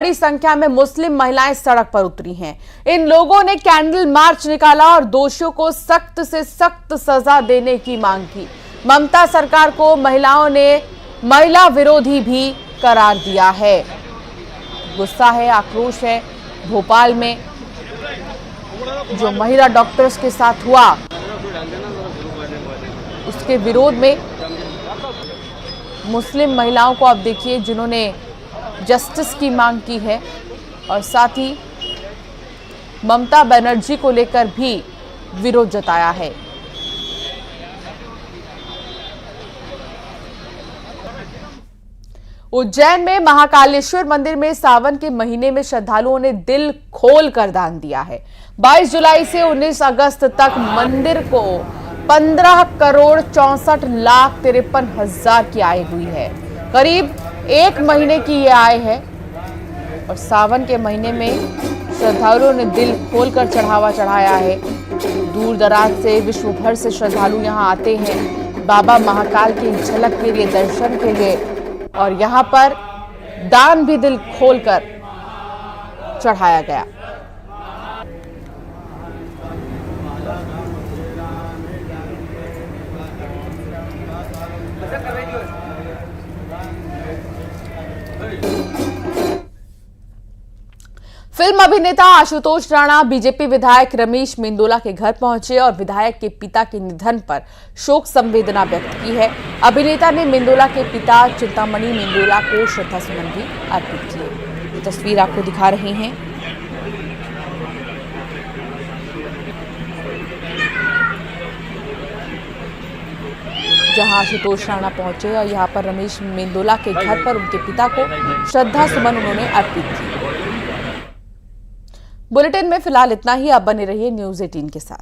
बड़ी संख्या में मुस्लिम महिलाएं सड़क पर उतरी हैं। इन लोगों ने कैंडल मार्च निकाला और दोषियों को सख्त से सख्त सजा देने की मांग की। ममता सरकार को महिलाओं ने महिला विरोधी भी करार दिया है। गुस्सा है, आक्रोश है। भोपाल में जो महिला डॉक्टर्स के साथ हुआ उसके विरोध में मुस्लिम महिलाओं को अब देखिए जिन्होंने जस्टिस की मांग की है और साथ ही ममता बनर्जी को लेकर भी विरोध जताया है। उज्जैन में महाकालेश्वर मंदिर में सावन के महीने में श्रद्धालुओं ने दिल खोल कर दान दिया है। 22 जुलाई से 19 अगस्त तक मंदिर को 15,64,53,हजार की आय हुई है। करीब एक महीने की ये आय है और सावन के महीने में श्रद्धालुओं ने दिल खोलकर चढ़ावा चढ़ाया है। दूर दराज से, विश्व भर से श्रद्धालु यहाँ आते हैं बाबा महाकाल की झलक के लिए, दर्शन के लिए, और यहाँ पर दान भी दिल खोलकर चढ़ाया गया। फिल्म अभिनेता आशुतोष राणा बीजेपी विधायक रमेश मेंदोला के घर पहुंचे और विधायक के पिता के निधन पर शोक संवेदना व्यक्त की है। अभिनेता ने मेंदोला के पिता चिंतामणि मेंदोला को श्रद्धासुमन भी अर्पित किए। ये तस्वीर आपको दिखा रहे हैं। जहां आशुतोष राणा पहुंचे और यहां पर रमेश मेंदोला के घर पर उनके पिता को श्रद्धासुमन उन्होंने अर्पित किए। बुलेटिन में फिलहाल इतना ही। आप बने रहिए न्यूज़ 18 के साथ।